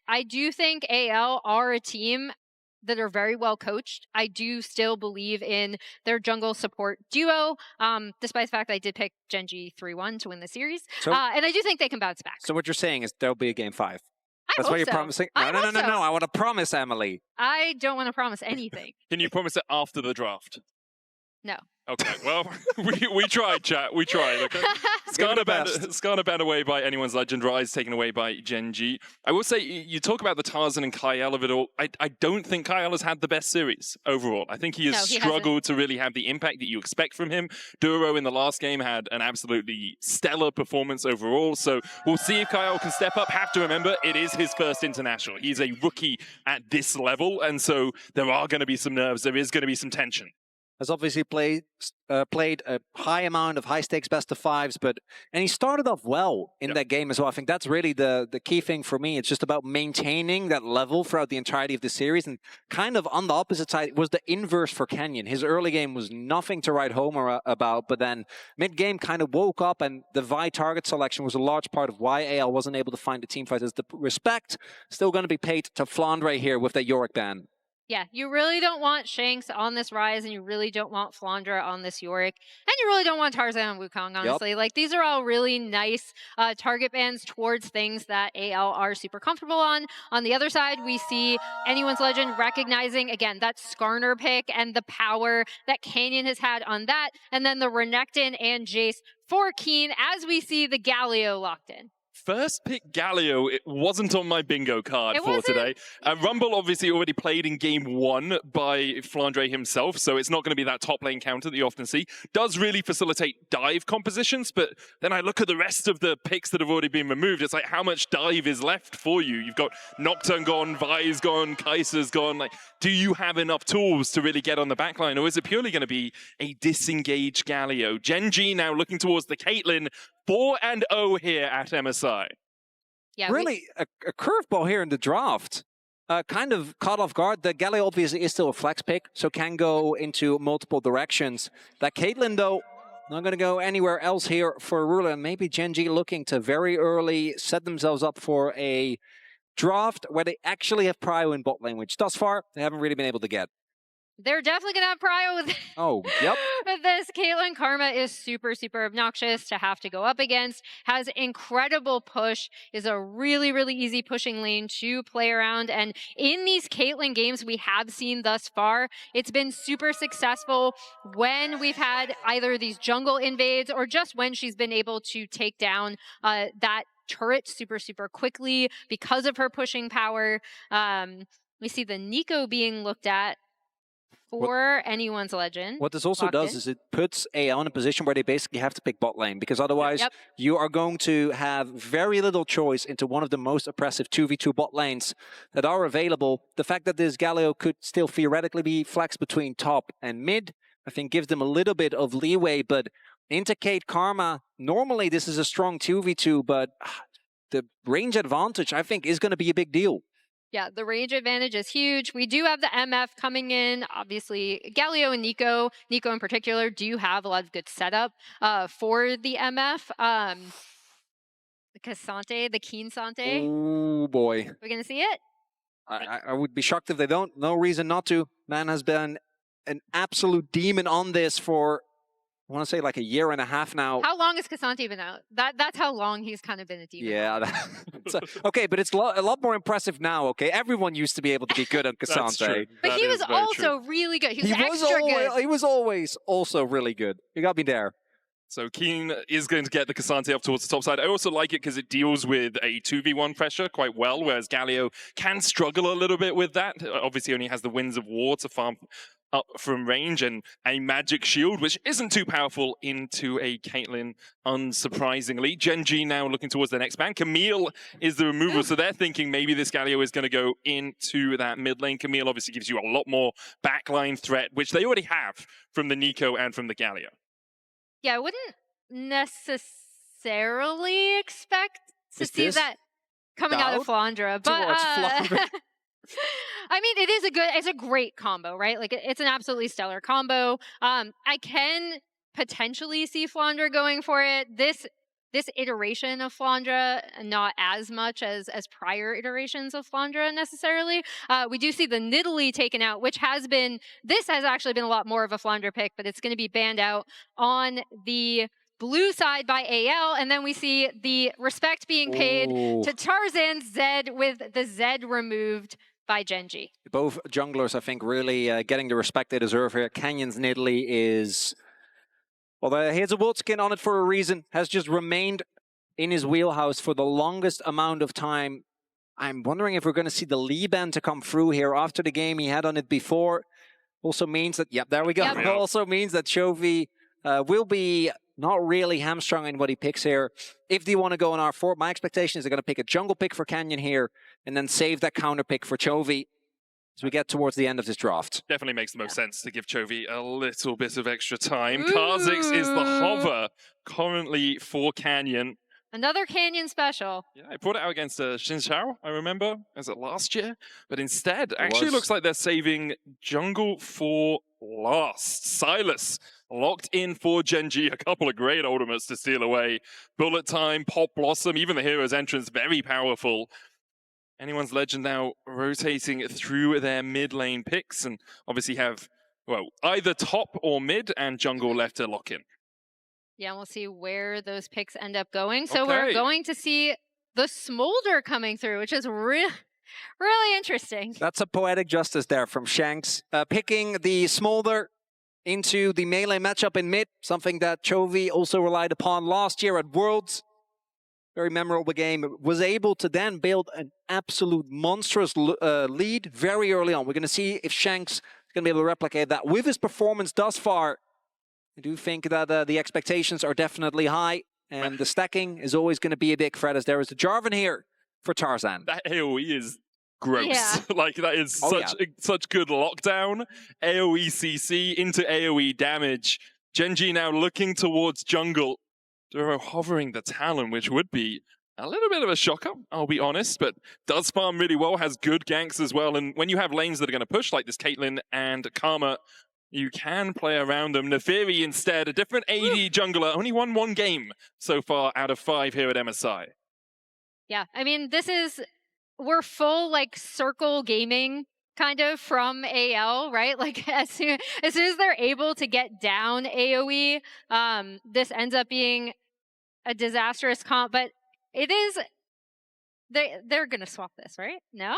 I do think AL are a team that are very well coached. I do still believe in their jungle support duo, despite the fact I did pick Gen.G 3-1 to win the series. So, And I do think they can bounce back. So what you're saying is there'll be a game 5. I That's hope what you're so. promising? No. I want to promise, Emily. I don't want to promise anything. Can you promise it after the draft? No. Okay, well, we tried, chat. We tried, okay? Skarner banned away by Anyone's Legend, Rise taken away by Gen.G. I will say, you talk about the Tarzan and Kyle of it all. I don't think Kyle has had the best series overall. I think he has struggled to really have the impact that you expect from him. Duro in the last game had an absolutely stellar performance overall, so we'll see if Kyle can step up. Have to remember, it is his first international. He's a rookie at this level, and so there are going to be some nerves. There is going to be some tension. Has obviously played a high amount of high-stakes best-of-5s, and he started off well in that game as well. I think that's really the key thing for me. It's just about maintaining that level throughout the entirety of the series, and kind of on the opposite side was the inverse for Canyon. His early game was nothing to write home about, but then mid-game kind of woke up, and the Vi target selection was a large part of why AL wasn't able to find the team fighters. The respect still going to be paid to Flandre here with that Yorick ban. Yeah, you really don't want Shanks on this Rise, and you really don't want Flandre on this Yorick, and you really don't want Tarzan on Wukong, honestly. Like, these are all really nice target bans towards things that AL are super comfortable on. On the other side, we see Anyone's Legend recognizing, again, that Skarner pick and the power that Canyon has had on that, and then the Renekton and Jace for Keen as we see the Galio locked in. First pick Galio, it wasn't on my bingo card for today. Rumble obviously already played in game 1 by Flandre himself, so it's not going to be that top lane counter that you often see. Does really facilitate dive compositions, but then I look at the rest of the picks that have already been removed. It's like, how much dive is left for you? You've got Nocturne gone, Vi's gone, Kaiser's gone. Like, do you have enough tools to really get on the backline, or is it purely going to be a disengaged Galio? Gen.G now looking towards the Caitlyn. 4-0 here at MSI. Yeah, really, a curveball here in the draft. Kind of caught off guard. The Galio obviously is still a flex pick, so can go into multiple directions. That Caitlyn, though, not going to go anywhere else here for Rula. And maybe Gen.G looking to very early set themselves up for a draft where they actually have prio in bot lane, which thus far they haven't really been able to get. They're definitely going to have prio with with this. Caitlyn Karma is super, super obnoxious to have to go up against. Has incredible push. Is a really, really easy pushing lane to play around. And in these Caitlyn games we have seen thus far, it's been super successful when we've had either these jungle invades or just when she's been able to take down that turret super, super quickly because of her pushing power. We see the Nico being looked at for Anyone's Legend. What this also does is it puts AL in a position where they basically have to pick bot lane, because otherwise you are going to have very little choice into one of the most oppressive 2v2 bot lanes that are available. The fact that this Galio could still theoretically be flexed between top and mid, I think gives them a little bit of leeway, but into Kate Karma, normally this is a strong 2v2, but the range advantage, I think, is going to be a big deal. Yeah, the range advantage is huge. We do have the MF coming in. Obviously, Galio and Nico in particular, do have a lot of good setup for the MF. The Cassante, the Keen Sante. Oh, boy. We're going to see it? I would be shocked if they don't. No reason not to. Man has been an absolute demon on this for, I want to say, like a year and a half now. How long has Cassante been out? That's how long he's kind of been a demon. Yeah. Okay, but it's a lot more impressive now, okay? Everyone used to be able to be good at Cassante. But he was also really good. He was extra good. He was always also really good. You got me there. So Keen is going to get the Cassante up towards the top side. I also like it because it deals with a 2v1 pressure quite well, whereas Galio can struggle a little bit with that. Obviously only has the Winds of War to farm up from range and a magic shield, which isn't too powerful, into a Caitlyn, unsurprisingly. Gen.G now looking towards the next ban. Camille is the removal, so they're thinking maybe this Galio is going to go into that mid lane. Camille obviously gives you a lot more backline threat, which they already have from the Nico and from the Galio. Yeah, I wouldn't necessarily expect to see that coming out of Flandre, but I mean, it's a great combo, right? Like, it's an absolutely stellar combo. I can potentially see Flandre going for it. This this iteration of Flandre, not as much as prior iterations of Flandre necessarily. We do see the Nidalee taken out, which this has actually been a lot more of a Flandre pick, but it's going to be banned out on the blue side by AL, and then we see the respect being paid to Tarzan Zed with the Zed removed by Gen.G. Both junglers, I think, really getting the respect they deserve here. Canyon's Nidalee is... Well, he has a world skin on it for a reason, has just remained in his wheelhouse for the longest amount of time. I'm wondering if we're going to see the Lee ban to come through here after the game. He had on it before. Also means that, yep, there we go. Yep. Also means that Chovy will be not really hamstrung in what he picks here. If they want to go on R4, my expectation is they're going to pick a jungle pick for Canyon here and then save that counter pick for Chovy as we get towards the end of this draft. Definitely makes the most sense to give Chovy a little bit of extra time. Kha'Zix is the hover currently for Canyon. Another Canyon special. Yeah, I brought it out against Xinjiao, I remember, as it last year. But instead, actually looks like they're saving jungle for last. Silas locked in for Gen.G. A couple of great ultimates to steal away. Bullet time, Pop Blossom, even the hero's entrance, very powerful. Anyone's Legend now rotating through their mid lane picks and obviously have, well, either top or mid and jungle left to lock in. Yeah, we'll see where those picks end up going. So we're going to see the Smolder coming through, which is really interesting. That's a poetic justice there from Shanks. Picking the Smolder into the melee matchup in mid, something that Chovy also relied upon last year at Worlds. Very memorable game. Was able to then build an absolute monstrous lead very early on. We're going to see if Shanks is going to be able to replicate that with his performance thus far. I do think that the expectations are definitely high, and the stacking is always going to be a big threat, as there is a Jarvan here for Tarzan. That AoE is gross. Yeah. Like, that is such good lockdown. AoE CC into AoE damage. Gen.G now looking towards jungle. Duro hovering the Talon, which would be a little bit of a shocker, I'll be honest, but does farm really well, has good ganks as well, and when you have lanes that are going to push like this Caitlyn and Karma, you can play around them. Neferi instead, a different AD jungler, only won one game so far out of 5 here at MSI. Yeah, I mean, we're full, like, circle gaming kind of from AL, right? Like, as soon as they're able to get down AoE, this ends up being a disastrous comp, but it is, they're gonna swap this, right? No?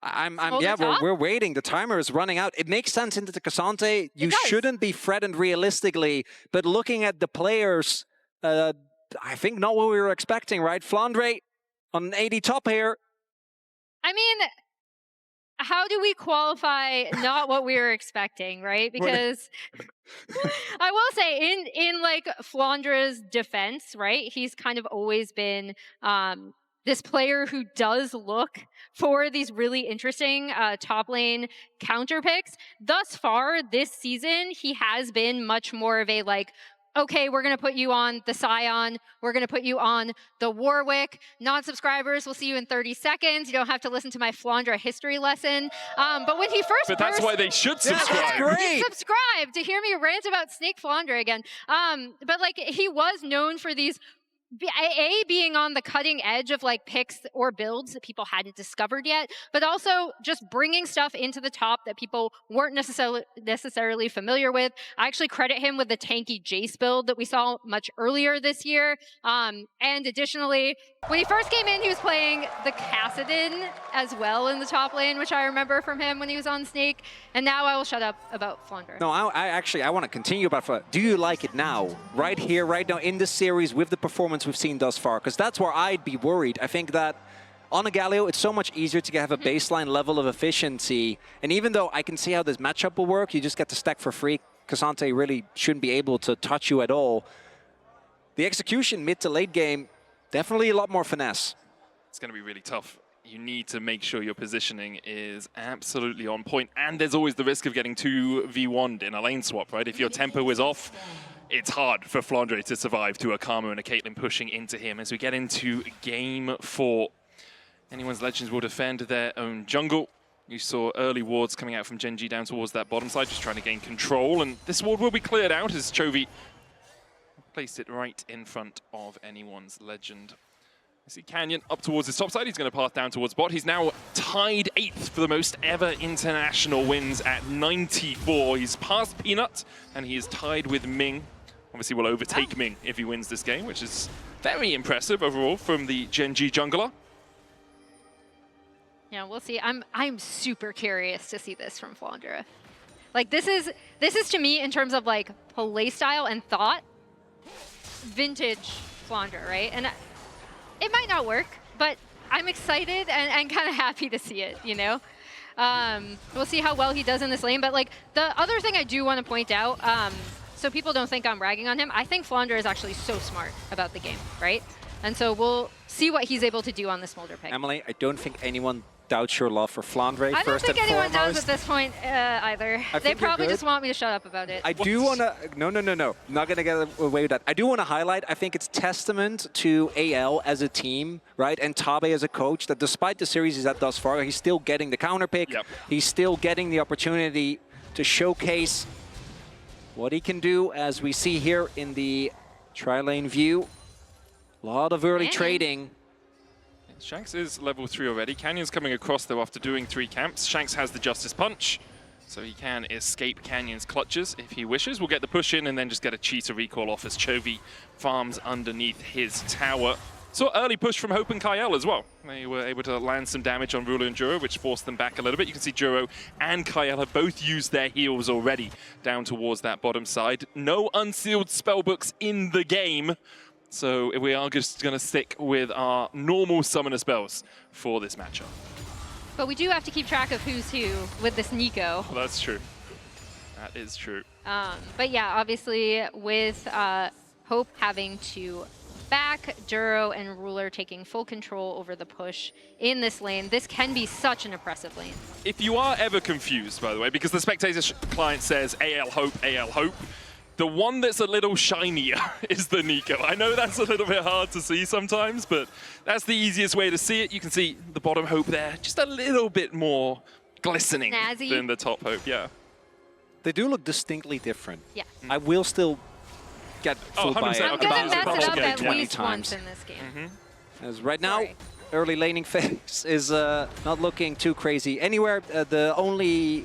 Yeah, we're waiting. The timer is running out. It makes sense into the Cassante. You shouldn't be threatened realistically, but looking at the players, I think not what we were expecting, right? Flandre on an 80 top here. I mean, how do we qualify not what we were expecting, right? Because I will say, in like Flandre's defense, right, he's kind of always been this player who does look for these really interesting top lane counter picks. Thus far this season, he has been much more of a like, okay, we're going to put you on the Scion. We're going to put you on the Warwick. Non-subscribers, we'll see you in 30 seconds. You don't have to listen to my Flandre history lesson. But when he first But that's why they should subscribe. Yeah, great. Subscribe to hear me rant about Snake Flandre again. But like, he was known for these being on the cutting edge of like picks or builds that people hadn't discovered yet, but also just bringing stuff into the top that people weren't necessarily familiar with. I actually credit him with the tanky Jace build that we saw much earlier this year. And additionally, when he first came in, he was playing the Kassadin as well in the top lane, which I remember from him when he was on Snake. And now I will shut up about Flandre. No, I want to continue about Flandre. Do you like it now? Right here, right now, in this series, with the performance we've seen thus far? Because that's where I'd be worried. I think that on a Galio, it's so much easier to have a baseline level of efficiency. And even though I can see how this matchup will work, you just get to stack for free. Cassante really shouldn't be able to touch you at all. The execution mid to late game, definitely a lot more finesse. It's going to be really tough. You need to make sure your positioning is absolutely on point. And there's always the risk of getting 2v1'd in a lane swap, right? If your tempo is off, it's hard for Flandre to survive to a Karma and a Caitlyn pushing into him as we get into game 4. Anyone's Legends will defend their own jungle. You saw early wards coming out from Gen.G down towards that bottom side, just trying to gain control. And this ward will be cleared out as Chovy placed it right in front of anyone's legend. I see Canyon up towards his top side. He's going to path down towards bot. He's now tied 8th for the most ever international wins at 94. He's passed Peanut, and he is tied with Ming. Obviously, will overtake Ming if he wins this game, which is very impressive overall from the Gen.G jungler. Yeah, we'll see. I'm super curious to see this from Flandre. Like this is to me in terms of like play style and thought, vintage Flandre, right? And it might not work, but I'm excited and kind of happy to see it, you know? We'll see how well he does in this lane, but like the other thing I do want to point out, so people don't think I'm ragging on him, I think Flandre is actually so smart about the game, right? And so we'll see what he's able to do on the Smolder pick. Emily, I don't think anyone doubts your love for Flandre. I don't think anyone does at this point either. They probably just want me to shut up about it. I do want to... No. Not going to get away with that. I do want to highlight, I think it's testament to AL as a team, right? And Tabe as a coach, that despite the series he's had thus far, he's still getting the counter pick. Yep. He's still getting the opportunity to showcase what he can do, as we see here in the tri-lane view. A lot of early trading. Shanks is level 3 already. Canyon's coming across though after doing 3 camps. Shanks has the Justice Punch, so he can escape Canyon's clutches if he wishes. We'll get the push in and then just get a cheater recall off as Chovy farms underneath his tower. So early push from Hope and Kael as well. They were able to land some damage on Ruler and Juro, which forced them back a little bit. You can see Juro and Kael have both used their heals already down towards that bottom side. No unsealed spellbooks in the game. So we are just going to stick with our normal summoner spells for this matchup. But we do have to keep track of who's who with this Nico. Well, that's true. That is true. But yeah, obviously with Hope having to back, Juro and Ruler taking full control over the push in this lane, this can be such an oppressive lane. If you are ever confused, by the way, because the spectator client says AL Hope, the one that's a little shinier is the Nico. I know that's a little bit hard to see sometimes, but that's the easiest way to see it. You can see the bottom Hope there, just a little bit more glistening than the top Hope, yeah. They do look distinctly different. Yeah. I will still get fooled by it. I'm going to mess it up at 20 least times. once in this game. As right now, early laning phase is not looking too crazy anywhere. The only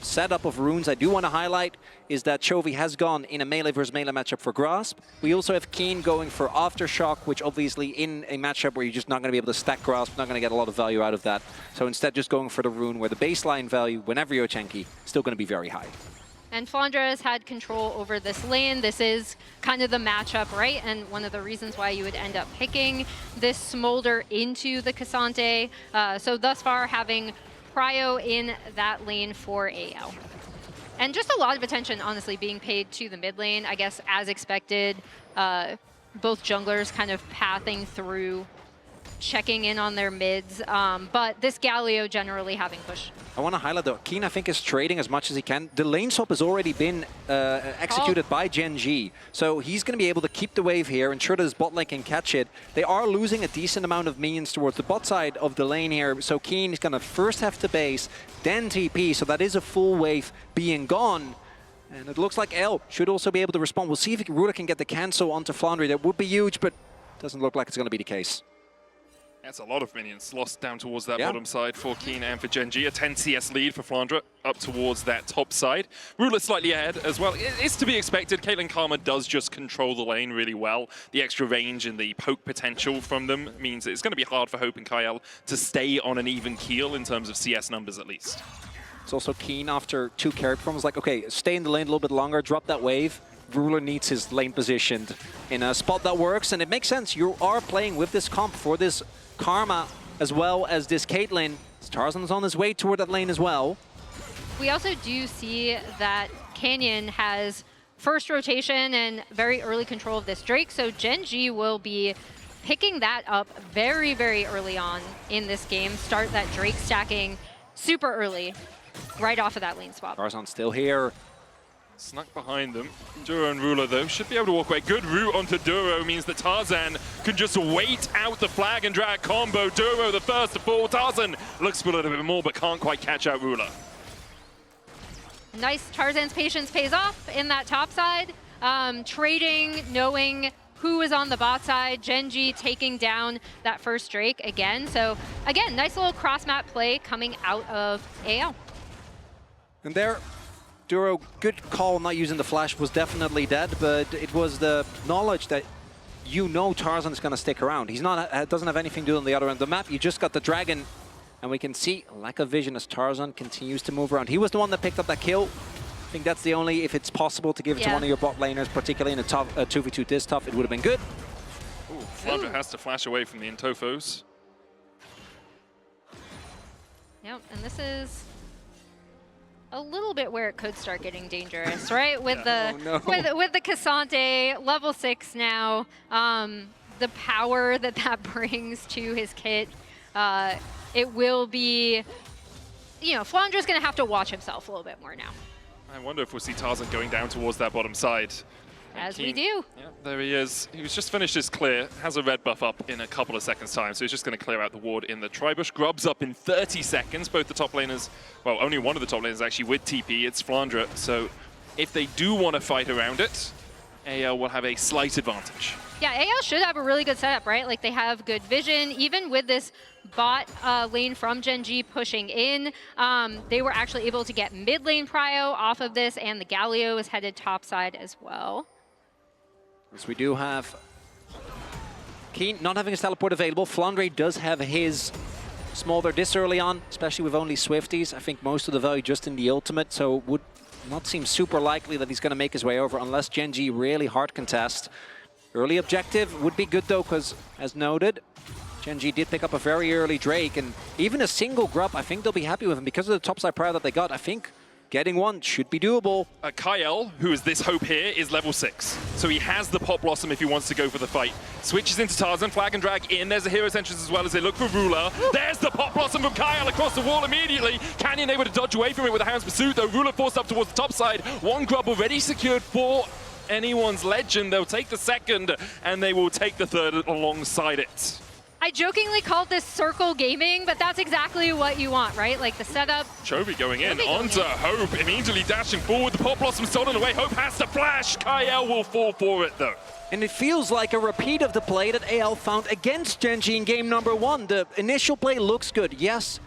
setup of runes I do want to highlight is that Chovy has gone in a melee versus melee matchup for Grasp. We also have Keen going for Aftershock, which obviously in a matchup where you're just not going to be able to stack Grasp, not going to get a lot of value out of that. So instead just going for the rune where the baseline value, whenever you're Gen.G, still going to be very high. And Flandre has had control over this lane. This is kind of the matchup, right? And one of the reasons why you would end up picking this Smolder into the Cassante. So thus far having Prio in that lane for AL. And just a lot of attention, honestly, being paid to the mid lane. I guess, as expected, both junglers kind of pathing through, checking in on their mids. But this Galio generally having push. I want to highlight, though, Keen, I think, is trading as much as he can. The lane swap has already been executed by Gen.G. So he's going to be able to keep the wave here, ensure that his bot lane can catch it. They are losing a decent amount of minions towards the bot side of the lane here. So Keen is going to first have to base, then TP. So that is a full wave being gone. And it looks like L should also be able to respond. We'll see if Ruler can get the cancel onto Flandre. That would be huge, but doesn't look like it's going to be the case. That's a lot of minions lost down towards that bottom side for Keen and for Gen.G. A 10 CS lead for Flandre up towards that top side. Ruler slightly ahead as well. It's to be expected. Caitlyn Karma does just control the lane really well. The extra range and the poke potential from them means it's going to be hard for Hope and Kael to stay on an even keel in terms of CS numbers at least. It's also Keen after 2 carry performances. Like, okay, stay in the lane a little bit longer, drop that wave. Ruler needs his lane positioned in a spot that works, and it makes sense. You are playing with this comp for this Karma as well as this Caitlyn. Tarzan's on his way toward that lane as well. We also do see that Canyon has first rotation and very early control of this Drake, so Gen.G will be picking that up very, very early on in this game. Start that Drake stacking super early, right off of that lane swap. Tarzan's still here. Snuck behind them. Duro and Ruler, though, should be able to walk away. Good route onto Duro means that Tarzan can just wait out the flag and drag combo. Duro the first to fall. Tarzan looks for a little bit more, but can't quite catch out Ruler. Nice. Tarzan's patience pays off in that top side. trading, knowing who is on the bot side. Gen.G taking down that first Drake again. So again, nice little cross-map play coming out of AL. And there, Duro, good call not using the flash, was definitely dead, but it was the knowledge that you know Tarzan is going to stick around. He's not, doesn't have anything to do on the other end of the map. You just got the dragon, and we can see lack of vision as Tarzan continues to move around. He was the one that picked up that kill. I think that's the only, if it's possible to give it to one of your bot laners, particularly in a tough 2v2 this tough, it would have been good. Ooh, Flandra has to flash away from the Intofos. Yep, and this is a little bit where it could start getting dangerous, right? With with the Cassante, level 6 now, the power that brings to his kit, it will be, you know, Flandra's going to have to watch himself a little bit more now. I wonder if we'll see Tarzan going down towards that bottom side. As we do. Yeah, there he is. He was just finished his clear, has a red buff up in a couple of seconds time, so he's just going to clear out the ward in the Tribush. Grub's up in 30 seconds. Both the top laners, well, only one of the top laners actually with TP, it's Flandra. So if they do want to fight around it, AL will have a slight advantage. Yeah, AL should have a really good setup, right? Like they have good vision, even with this bot lane from Gen.G pushing in. They were actually able to get mid lane prio off of this, and the Galio is headed top side as well. As we do have Keen not having his teleport available. Flandre does have his Smolder this early on, especially with only Swifties. I think most of the value just in the ultimate, so it would not seem super likely that he's going to make his way over unless Gen.G really hard contest. Early objective would be good though, because as noted, Gen.G did pick up a very early Drake, and even a single Grub, I think they'll be happy with him because of the topside prior that they got. I think getting one should be doable. Kyle, who is this hope here, is level 6. So he has the Pop Blossom if he wants to go for the fight. Switches into Tarzan, flag and drag in. There's a Hero's Entrance as well as they look for Ruler. There's the Pop Blossom from Kyle across the wall immediately. Canyon able to dodge away from it with a Hound's Pursuit, though. Ruler forced up towards the top side. One Grub already secured for anyone's Legend. They'll take the second, and they will take the third alongside it. I jokingly called this circle gaming, but that's exactly what you want, right? Like the setup. Chovy going in onto Hope, immediately dashing forward. The Pop Blossom stolen away. Hope has to flash. Kyle will fall for it though. And it feels like a repeat of the play that AL found against Gen.G in game number 1. The initial play looks good. Yes,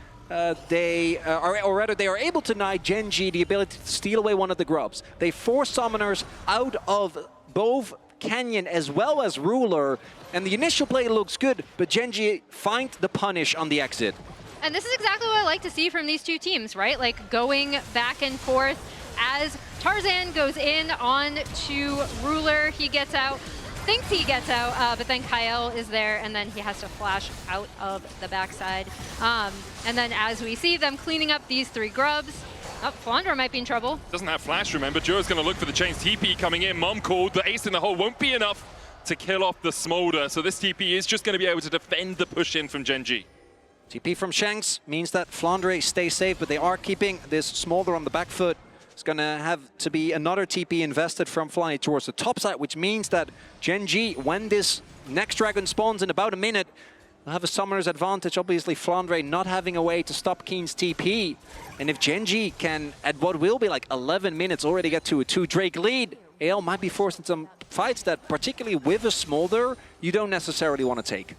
they are able to deny Gen.G the ability to steal away one of the Grubs. They force summoners out of both Canyon as well as Ruler, and the initial play looks good, but Gen.G find the punish on the exit. And this is exactly what I like to see from these two teams, right? Like going back and forth as Tarzan goes in on to Ruler. He gets out, thinks he gets out, but then Kyle is there, and then he has to flash out of the backside. And then as we see them cleaning up these 3 Grubs, Flandra might be in trouble. Doesn't have flash, remember. Joe's going to look for the chains. TP coming in. Mom called. The ace in the hole won't be enough to kill off the Smolder. So this TP is just going to be able to defend the push in from Gen.G. TP from Shanks means that Flandre stays safe, but they are keeping this Smolder on the back foot. It's going to have to be another TP invested from Fly towards the top side, which means that Gen.G, when this next dragon spawns in about a minute, they'll have a summoner's advantage. Obviously, Flandre not having a way to stop Keen's TP. And if Gen.G can, at what will be like 11 minutes, already get to a 2 Drake lead, AL might be forced in some fights that, particularly with a Smolder, you don't necessarily want to take.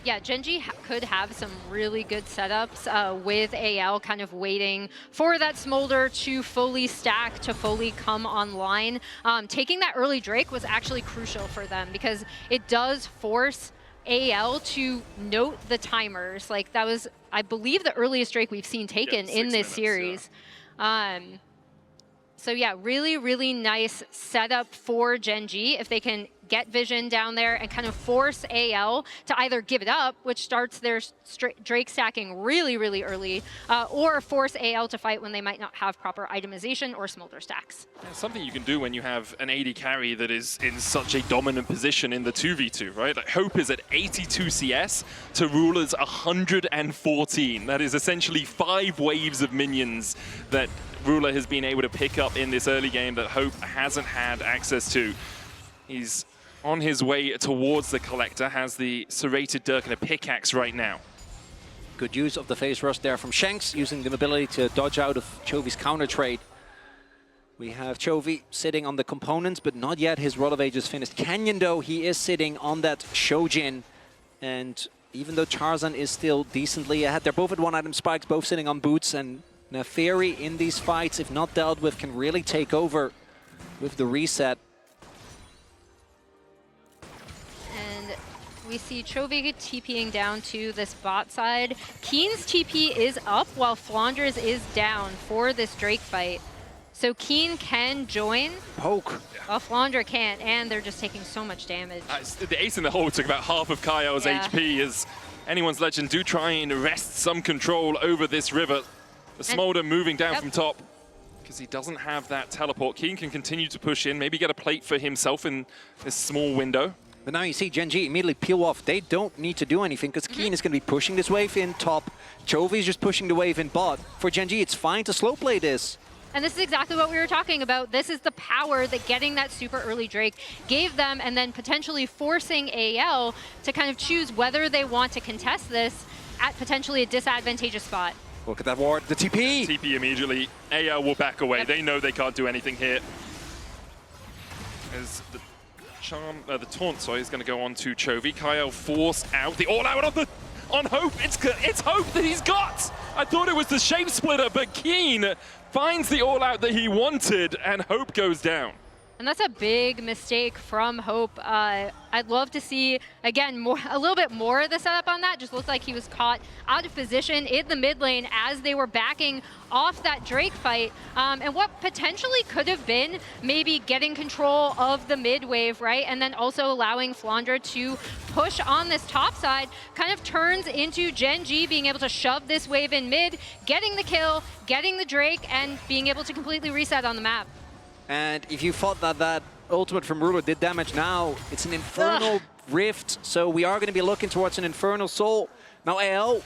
Yeah, Gen.G could have some really good setups with AL kind of waiting for that Smolder to fully stack, to fully come online. Taking that early Drake was actually crucial for them because it does force AL to note the timers. Like that was, I believe, the earliest Drake we've seen taken in this series. Yeah. So yeah, really, really nice setup for Gen.G if they can get vision down there and kind of force AL to either give it up, which starts their Drake stacking really, really early, or force AL to fight when they might not have proper itemization or Smolder stacks. Yeah, something you can do when you have an AD carry that is in such a dominant position in the 2v2, right? Like Hope is at 82 CS to Ruler's 114. That is essentially 5 waves of minions that Ruler has been able to pick up in this early game that Hope hasn't had access to. He's on his way towards the Collector, has the serrated Dirk and a pickaxe right now. Good use of the phase rush there from Shanks, using the ability to dodge out of Chovy's counter trade. We have Chovy sitting on the components, but not yet his Roll of Ages finished. Canyon, though, he is sitting on that Shojin. And even though Tarzan is still decently ahead, they're both at 1 item spikes, both sitting on boots. And Neferi in these fights, if not dealt with, can really take over with the reset. And we see Chovy TPing down to this bot side. Keen's TP is up while Flandre's is down for this Drake fight. So Keen can join. Poke. While Flandre can't, and they're just taking so much damage. The ace in the hole took about half of Kaio's HP as anyone's legend do try and wrest some control over this river. The Smolder moving down from top because he doesn't have that teleport. Keen can continue to push in, maybe get a plate for himself in this small window. But now you see Gen.G immediately peel off. They don't need to do anything because Keen is going to be pushing this wave in top. Chovy's just pushing the wave in bot. For Gen.G, it's fine to slow play this. And this is exactly what we were talking about. This is the power that getting that super early Drake gave them, and then potentially forcing AL to kind of choose whether they want to contest this at potentially a disadvantageous spot. Look at that ward, the TP! TP immediately. AL will back away. They know they can't do anything here. As the taunt, sorry, is going to go on to Chovy. Kaio forced out the all-out on Hope. It's Hope that he's got! I thought it was the shape splitter, but Keen finds the all-out that he wanted, and Hope goes down. And that's a big mistake from Hope. I'd love to see, again, a little bit more of the setup on that. Just looked like he was caught out of position in the mid lane as they were backing off that Drake fight. And what potentially could have been maybe getting control of the mid wave, right? And then also allowing Flandre to push on this top side kind of turns into Gen.G being able to shove this wave in mid, getting the kill, getting the Drake, and being able to completely reset on the map. And if you thought that that ultimate from Ruler did damage, now it's an Infernal Rift, so we are going to be looking towards an Infernal Soul. Now AL,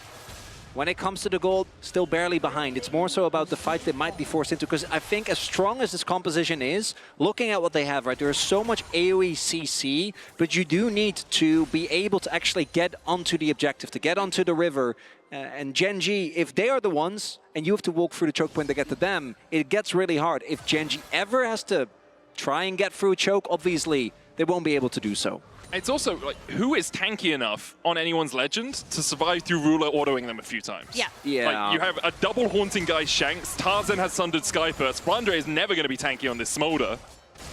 when it comes to the gold, still barely behind. It's more so about the fight they might be forced into, because I think as strong as this composition is, looking at what they have, right, there is so much AoE CC, but you do need to be able to actually get onto the objective, to get onto the river. And Gen.G, if they are the ones, and you have to walk through the choke point to get to them, it gets really hard. If Gen.G ever has to try and get through a choke, obviously, they won't be able to do so. It's also, like, who is tanky enough on anyone's legend to survive through Ruler autoing them a few times? Yeah. Like, you have a double haunting guy Shanks, Tarzan has Sundered Skyburst, Flandre is never going to be tanky on this Smolder.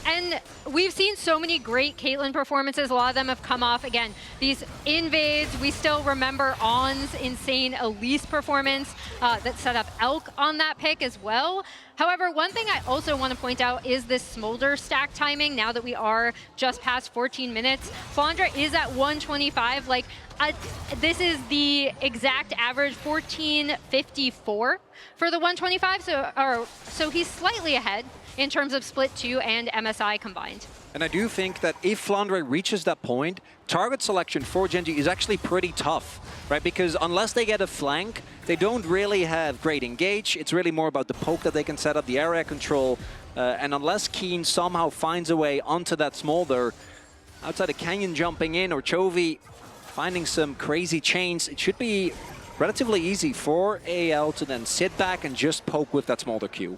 And we've seen so many great Caitlyn performances. A lot of them have come off, again, these invades. We still remember On's insane Elise performance that set up Elk on that pick as well. However, one thing I also want to point out is this Smolder stack timing now that we are just past 14 minutes. Flandre is at 125. Like, this is the exact average, 14.54 for the 125. So he's slightly ahead in terms of split 2 and MSI combined. And I do think that if Flandre reaches that point, target selection for Gen.G is actually pretty tough, right? Because unless they get a flank, they don't really have great engage. It's really more about the poke that they can set up, the area control. And unless Keen somehow finds a way onto that Smolder, outside of Canyon jumping in or Chovy finding some crazy chains, it should be relatively easy for AL to then sit back and just poke with that Smolder Q.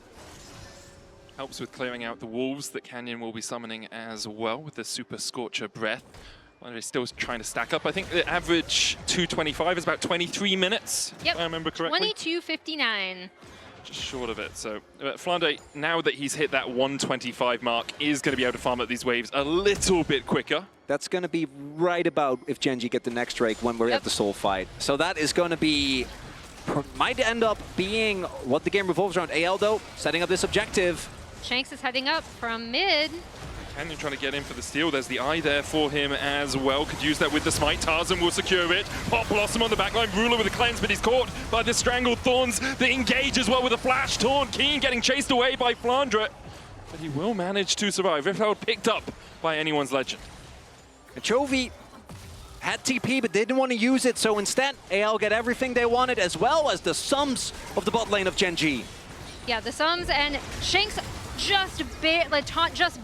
Helps with clearing out the wolves that Canyon will be summoning as well with the Super Scorcher Breath. They're still trying to stack up. I think the average 225 is about 23 minutes, if I remember correctly. 22:59. Just short of it. So Flandre, now that he's hit that 125 mark, is going to be able to farm up these waves a little bit quicker. That's going to be right about if Gen.G get the next Drake when we're at the soul fight. So that is going to be, might end up being what the game revolves around. AL, though, setting up this objective. Shanks is heading up from mid. Canyon trying to get in for the steal. There's the eye there for him as well. Could use that with the smite. Tarzan will secure it. Pop Blossom on the backline. Ruler with a cleanse, but he's caught by the Strangled Thorns. The engage as well with a flash taunt. Keen getting chased away by Flandre. But he will manage to survive. Rifthold picked up by anyone's legend. And Chovy had TP but didn't want to use it, so instead AL get everything they wanted, as well as the sums of the bot lane of Gen.G. Yeah, the sums, and Shanks just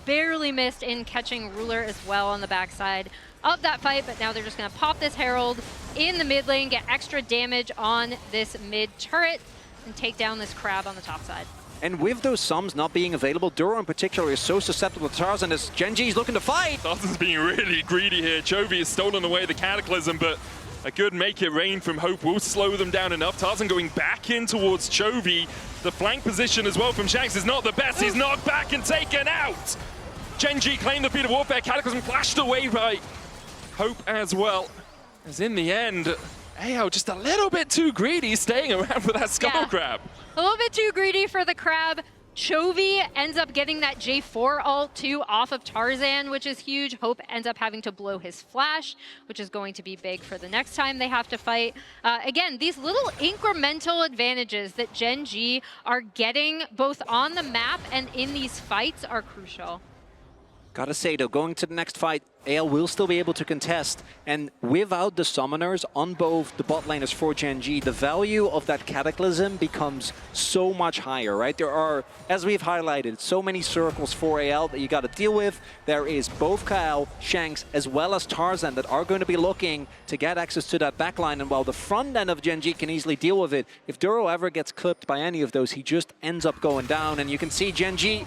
barely missed in catching Ruler as well on the backside of that fight, but now they're just going to pop this Herald in the mid lane, get extra damage on this mid turret, and take down this Crab on the top side. And with those sums not being available, Duro in particular is so susceptible to Tarzan as Gen.G's looking to fight. Tarzan's being really greedy here. Chovy has stolen away the Cataclysm, but a good make it rain from Hope will slow them down enough. Tarzan going back in towards Chovy. The flank position as well from Shanks is not the best. He's knocked back and taken out. Gen.G claimed the Field of Warfare. Cataclysm flashed away by Hope as well. As in the end, AL just a little bit too greedy staying around for that Skull Crab. A little bit too greedy for the Crab. Chovy ends up getting that J4 ult too off of Tarzan, which is huge. Hope ends up having to blow his flash, which is going to be big for the next time they have to fight. Again, these little incremental advantages that Gen.G are getting both on the map and in these fights are crucial. Gotta say though, going to the next fight, AL will still be able to contest, and without the summoners on both the bot laners for Gen.G, the value of that Cataclysm becomes so much higher, right? There are, as we've highlighted, so many circles for AL that you gotta deal with. There is both Kyle, Shanks, as well as Tarzan that are going to be looking to get access to that backline, and while the front end of Gen.G can easily deal with it, if Duro ever gets clipped by any of those, he just ends up going down, and you can see Gen.G,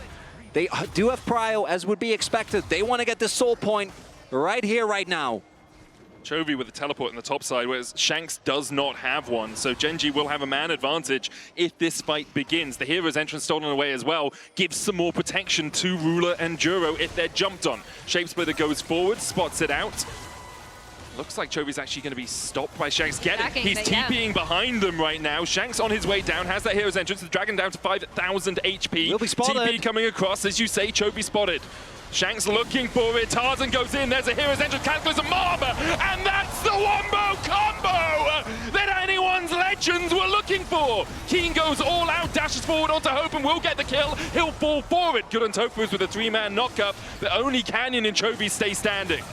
they do have prio, as would be expected. They want to get this soul point right here, right now. Chovy with the teleport on the top side, whereas Shanks does not have one. So Gen.G will have a man advantage if this fight begins. The hero's entrance stolen away as well gives some more protection to Ruler and Duro if they're jumped on. Shapesplitter goes forward, spots it out. Looks like Chovy's actually going to be stopped by Shanks. He's TPing behind them right now. Shanks on his way down, has that hero's entrance. The Dragon down to 5,000 HP. Will be spotted. TP coming across, as you say, Chovy spotted. Shanks looking for it. Tarzan goes in. There's a hero's entrance. Cataclysm mob. And that's the wombo combo that anyone's legends were looking for. Keen goes all out, dashes forward onto Hope and will get the kill. He'll fall forward. Good on Topuz with a 3-man knockup, but only Canyon and Chovy stay standing.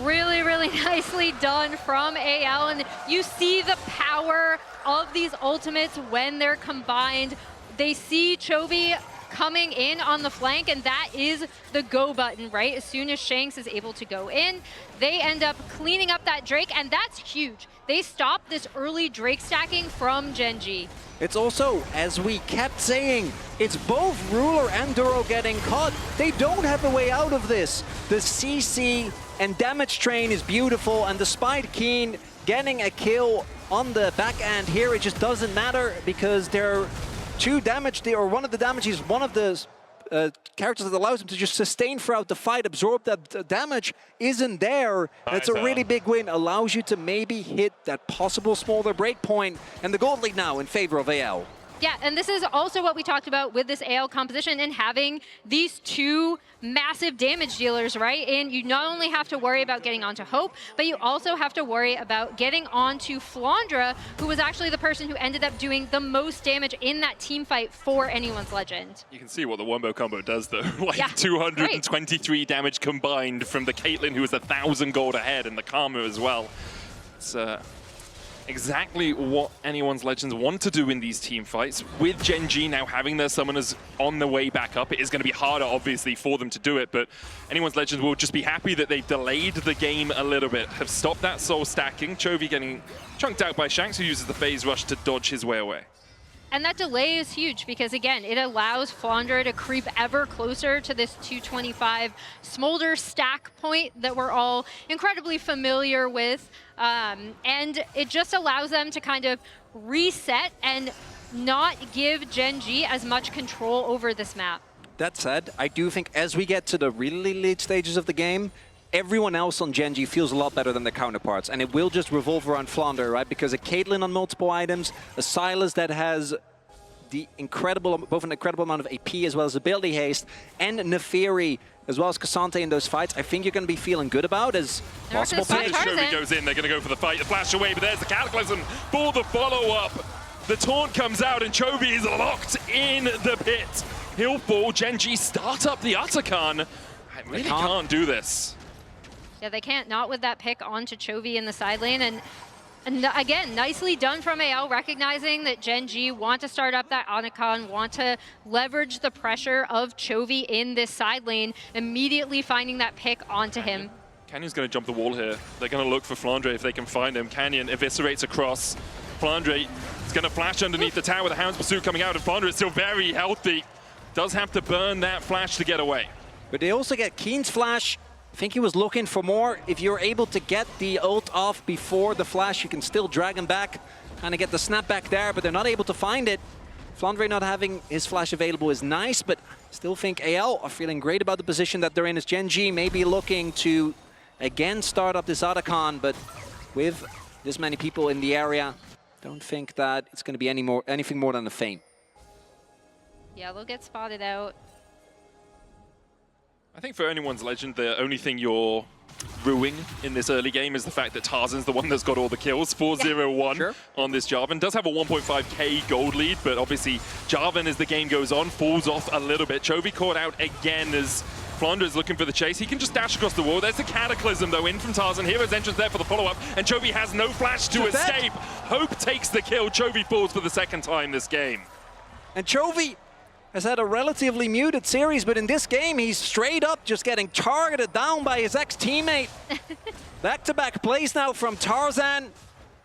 Really, really nicely done from AL, and you see the power of these ultimates when they're combined. They see Chovy coming in on the flank, and that is the go button, right? As soon as Shanks is able to go in, they end up cleaning up that Drake, and that's huge. They stop this early Drake stacking from Gen.G. It's also, as we kept saying, it's both Ruler and Duro getting caught. They don't have a way out of this. The CC and damage train is beautiful, and despite Keen getting a kill on the back end here, it just doesn't matter because they're two damage, or one of the damages, one of the characters that allows him to just sustain throughout the fight, absorb that damage, isn't there. That's a really big win, allows you to maybe hit that possible smaller break point, and the gold lead now in favor of AL. Yeah, and this is also what we talked about with this AL composition and having these two massive damage dealers, right? And you not only have to worry about getting onto Hope, but you also have to worry about getting onto Flandra, who was actually the person who ended up doing the most damage in that team fight for anyone's legend. You can see what the wombo combo does though. Like 223 damage combined from the Caitlyn, who was 1,000 gold ahead, and the Karma as well. It's exactly what anyone's legends want to do in these team fights. With Gen.G now having their summoners on the way back up, it is going to be harder, obviously, for them to do it, but anyone's legends will just be happy that they've delayed the game a little bit, have stopped that soul stacking. Chovy getting chunked out by Shanks, who uses the phase rush to dodge his way away. And that delay is huge because, again, it allows Flandra to creep ever closer to this 225 smolder stack point that we're all incredibly familiar with. And it just allows them to kind of reset and not give Gen.G as much control over this map. That said, I do think as we get to the really late stages of the game, everyone else on Gen.G feels a lot better than their counterparts, and it will just revolve around Flandre, right? Because a Caitlyn on multiple items, a Sylas that has the both an incredible amount of AP as well as ability haste, and Neferi as well as Cassante in those fights, I think you're going to be feeling good about as possible pick. Chovy goes in, they're going to go for the fight, the flash away, but there's the Cataclysm for the follow-up. The taunt comes out, and Chovy is locked in the pit. He'll fall. Gen.G start up the Atakan. I really can't do this. Yeah, they can't, not with that pick onto Chovy in the side lane. And again, nicely done from AL, recognizing that Gen.G want to start up that Anakan, want to leverage the pressure of Chovy in this side lane, immediately finding that pick onto him. Canyon's going to jump the wall here. They're going to look for Flandre if they can find him. Canyon eviscerates across. Flandre It's going to flash underneath the tower. The Hound's Pursuit coming out, and Flounder is still very healthy. Does have to burn that flash to get away. But they also get Keen's flash. I think he was looking for more. If you're able to get the ult off before the flash, you can still drag him back, kind of get the snapback there, but they're not able to find it. Flandre not having his flash available is nice, but still think AL are feeling great about the position that they're in, as Gen.G may be looking to again start up this Otacon, but with this many people in the area, don't think that it's going to be anything more than a feint. Yeah, they'll get spotted out. I think for anyone's legend, the only thing you're ruining in this early game is the fact that Tarzan's the one that's got all the kills. 4-0-1 Sure. on this Jarvan. Does have a 1.5k gold lead, but obviously Jarvan, as the game goes on, falls off a little bit. Chovy caught out again as Flounder is looking for the chase. He can just dash across the wall. There's the Cataclysm, though, in from Tarzan. Hero's entrance there for the follow-up, and Chovy has no flash to escape. Hope takes the kill. Chovy falls for the second time this game. And Chovy has had a relatively muted series, but in this game, he's straight up just getting targeted down by his ex-teammate. Back-to-back plays now from Tarzan,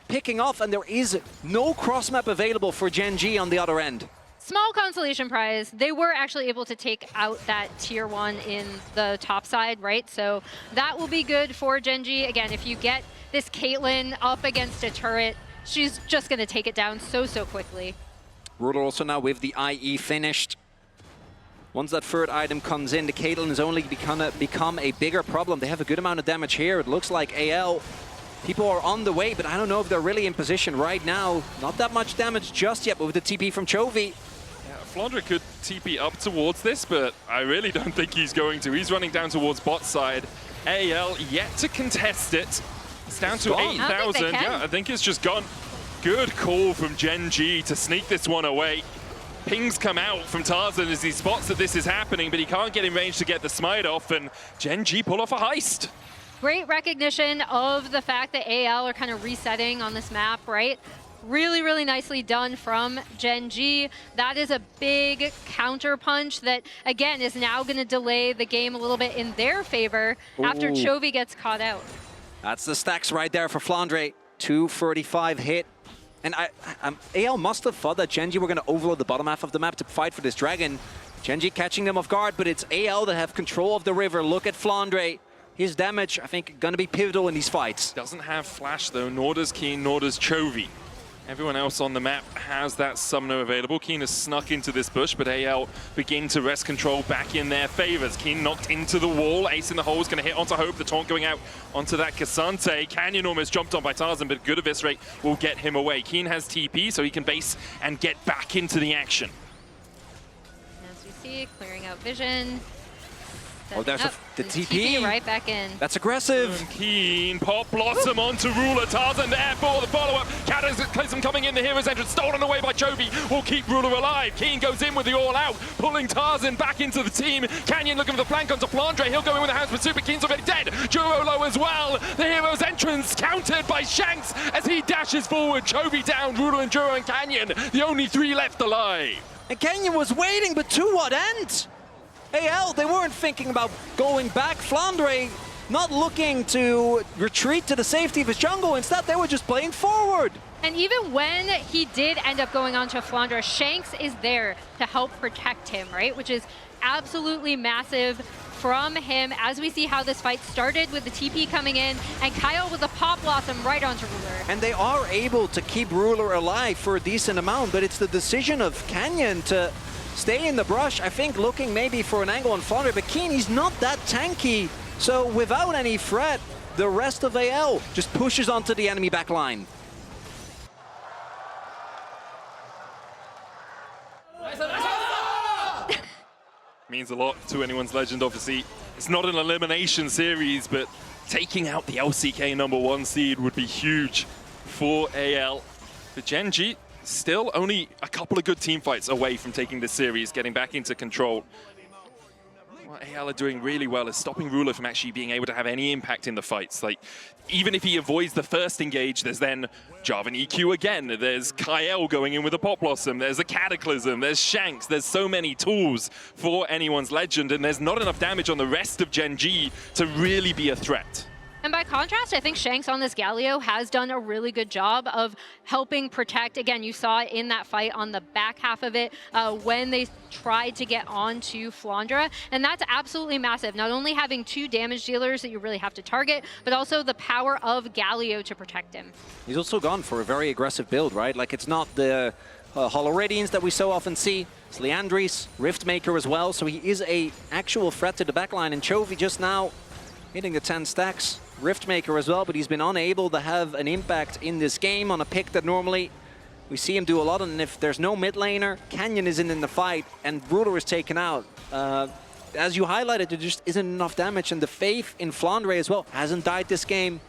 picking off, and there is no cross-map available for Gen.G on the other end. Small consolation prize. They were actually able to take out that tier 1 in the top side, right? So that will be good for Gen.G. Again, if you get this Caitlyn up against a turret, she's just going to take it down so quickly. Ruler also now with the IE finished. Once that third item comes in, the Caitlyn is only become a bigger problem. They have a good amount of damage here. It looks like AL, people are on the way, but I don't know if they're really in position right now. Not that much damage just yet, but with the TP from Chovy. Yeah, Flandre could TP up towards this, but I really don't think he's going to. He's running down towards bot side. AL yet to contest it. It's down to 8,000. Yeah, I think it's just gone. Good call from Gen.G to sneak this one away. Pings come out from Tarzan as he spots that this is happening, but he can't get in range to get the smite off, and Gen.G pull off a heist. Great recognition of the fact that AL are kind of resetting on this map, right? Really nicely done from Gen.G. That is a big counter punch that, again, is now going to delay the game a little bit in their favor after Chovy gets caught out. That's the stacks right there for Flandre. 235 hit. And AL must have thought that Gen.G were going to overload the bottom half of the map to fight for this dragon. Gen.G catching them off guard, but it's AL that have control of the river. Look at Flandre. His damage, I think, going to be pivotal in these fights. Doesn't have flash, though, nor does Keen, nor does Chovy. Everyone else on the map has that summoner available. Keen has snuck into this bush, but AL begin to wrest control back in their favors. Keen knocked into the wall. Ace in the hole is going to hit onto Hope. The taunt going out onto that Cassante. Canyon almost jumped on by Tarzan, but good eviscerate will get him away. Keen has TP, so he can base and get back into the action. As we see, clearing out vision. Oh, there's the TP. Right back in. That's aggressive. And Keen, Pop Blossom onto Ruler. Tarzan there for the follow-up. Cataclysm coming in, the hero's entrance, stolen away by Chovy. Will keep Ruler alive. Keen goes in with the all-out, pulling Tarzan back into the team. Canyon looking for the flank onto Flandre. He'll go in with the Hound's Pursuit, but Keen's already dead. Juro low as well. The hero's entrance countered by Shanks as he dashes forward. Chovy down, Ruler and Juro and Canyon, the only three left alive. And Canyon was waiting, but to what end? AL, they weren't thinking about going back. Flandre not looking to retreat to the safety of his jungle. Instead, they were just playing forward. And even when he did end up going on to Flandre, Shanks is there to help protect him, right? Which is absolutely massive from him, as we see how this fight started with the TP coming in, and Kyle with a Pop Blossom right onto Ruler. And they are able to keep Ruler alive for a decent amount, but it's the decision of Canyon to stay in the brush. I think looking maybe for an angle on Flandre, but Keen, he's not that tanky. So without any threat, the rest of AL just pushes onto the enemy backline. Means a lot to anyone's legend, obviously. It's not an elimination series, but taking out the LCK #1 seed would be huge for AL. For Gen.G, still only a couple of good team fights away from taking this series, getting back into control. What AL are doing really well is stopping Ruler from actually being able to have any impact in the fights. Like, even if he avoids the first engage, there's then Jarvan EQ again. There's Kyle going in with a Pop Blossom. There's a Cataclysm. There's Shanks. There's so many tools for anyone's legend, and there's not enough damage on the rest of Gen.G to really be a threat. And by contrast, I think Shanks on this Galio has done a really good job of helping protect. Again, you saw it in that fight on the back half of it when they tried to get onto Flandre. And that's absolutely massive. Not only having 2 damage dealers that you really have to target, but also the power of Galio to protect him. He's also gone for a very aggressive build, right? Like, it's not the Hollow Radiance that we so often see. It's Leandris, Riftmaker as well, so he is a actual threat to the backline. And Chovy just now hitting the 10 stacks. Riftmaker as well, but he's been unable to have an impact in this game on a pick that normally we see him do a lot. And if there's no mid laner, Canyon isn't in the fight, and Ruler is taken out. As you highlighted, there just isn't enough damage, and the faith in Flandre as well hasn't died this game.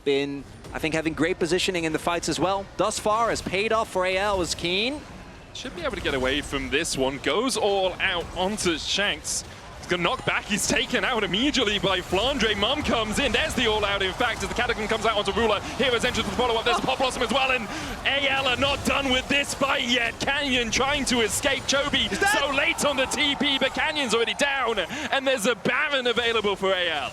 Been, I think, having great positioning in the fights as well. Thus far has paid off for AL as Keen. Should be able to get away from this one. Goes all out onto Shanks. He's going to knock back. He's taken out immediately by Flandre. Mum comes in. There's the all-out, in fact, as the Catacomb comes out onto Ruler. Hero's entrance with follow-up. There's Pop Blossom as well, and AL are not done with this fight yet. Canyon trying to escape. Chovy so late on the TP, but Canyon's already down, and there's a Baron available for AL.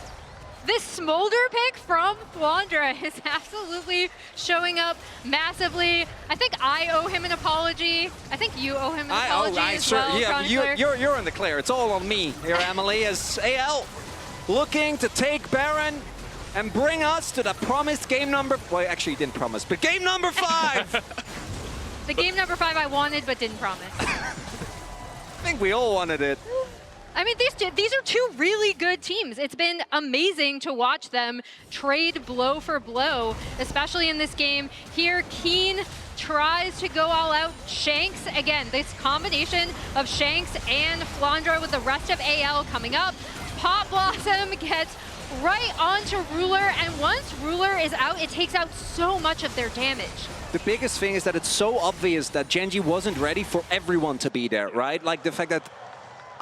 This Smolder pick from Flandre is absolutely showing up massively. I think I owe him an apology. I think you owe him an apology as well. Yeah, you're in the clear. It's all on me here, Emily, as AL looking to take Baron and bring us to the promised game number... Well, actually, he didn't promise, but game number 5! The game number 5 I wanted, but didn't promise. I think we all wanted it. I mean, these are 2 really good teams. It's been amazing to watch them trade blow for blow, especially in this game. Here, Keen tries to go all out. Shanks, again, this combination of Shanks and Flandre with the rest of AL coming up. Pop Blossom gets right onto Ruler, and once Ruler is out, it takes out so much of their damage. The biggest thing is that it's so obvious that Gen.G wasn't ready for everyone to be there, right? Like the fact that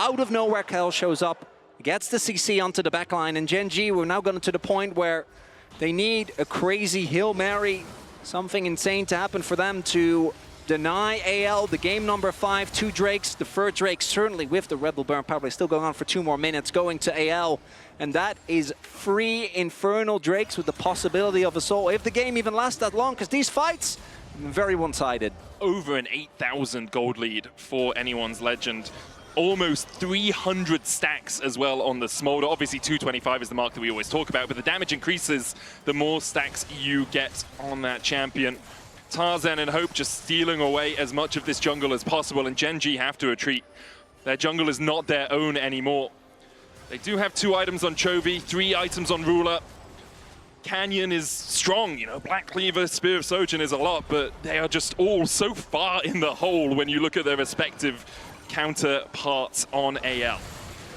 out of nowhere, Kel shows up, gets the CC onto the backline, and Gen.G, we're now gotten to the point where they need a crazy Hail Mary, something insane to happen for them to deny AL the game number 5, 2 Drakes. The third Drake certainly with the Rebel Burn probably still going on for 2 more minutes, going to AL. And that is 3 Infernal Drakes with the possibility of Assault, if the game even lasts that long, because these fights are very one-sided. Over an 8,000 gold lead for anyone's Legend. Almost 300 stacks as well on the Smolder. Obviously 225 is the mark that we always talk about, but the damage increases the more stacks you get on that champion. Tarzan and Hope just stealing away as much of this jungle as possible, and Gen.G have to retreat. Their jungle is not their own anymore. They do have 2 items on Chovy, 3 items on Ruler. Canyon is strong, you know, Black Cleaver, Spear of Sojourn is a lot, but they are just all so far in the hole when you look at their respective counterparts on AL.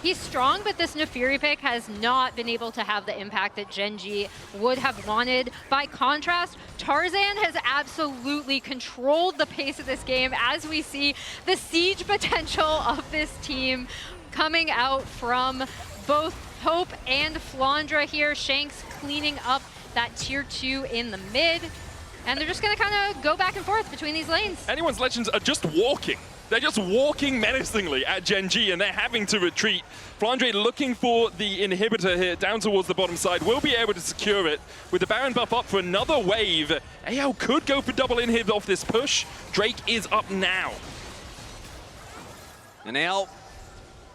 He's strong, but this Nefiri pick has not been able to have the impact that Gen.G would have wanted. By contrast, Tarzan has absolutely controlled the pace of this game, as we see the siege potential of this team coming out from both Hope and Flandre here. Shanks cleaning up that tier 2 in the mid, and they're just going to kind of go back and forth between these lanes. Anyone's Legends are just walking. They're just walking menacingly at Gen.G, and they're having to retreat. Flandre looking for the inhibitor here down towards the bottom side. Will be able to secure it with the Baron buff up for another wave. AL could go for double inhib off this push. Drake is up now. And AL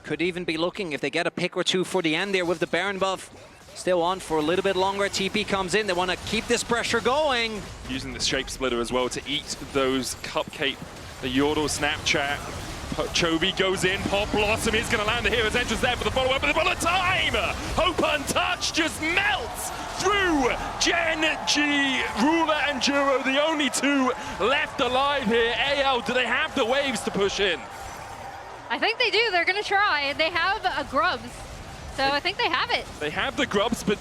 could even be looking if they get a pick or 2 for the end there with the Baron buff. Still on for a little bit longer. TP comes in. They want to keep this pressure going. Using the Shape Splitter as well to eat those Cupcake. The Yordle Snapchat. Chovy goes in. Pop Blossom is going to land the hero's entrance there for the follow-up, but the bullet time! Hope Untouched just melts through Gen.G. Ruler and Juro, the only 2 left alive here. AL, do they have the waves to push in? I think they do. They're going to try. They have a Grubs, so I think they have it. They have the Grubs, but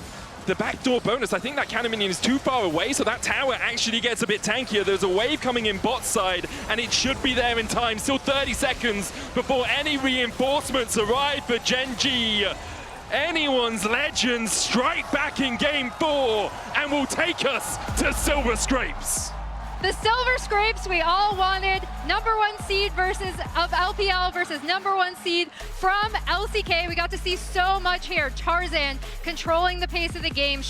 the backdoor bonus, I think that cannon minion is too far away, so that tower actually gets a bit tankier. There's a wave coming in bot side, and it should be there in time. Still 30 seconds before any reinforcements arrive for Gen.G. Anyone's Legends strike back in game 4 and will take us to Silver Scrapes. The Silver Scrapes we all wanted. #1 seed of LPL versus #1 seed from LCK. We got to see so much here. Tarzan controlling the pace of the game.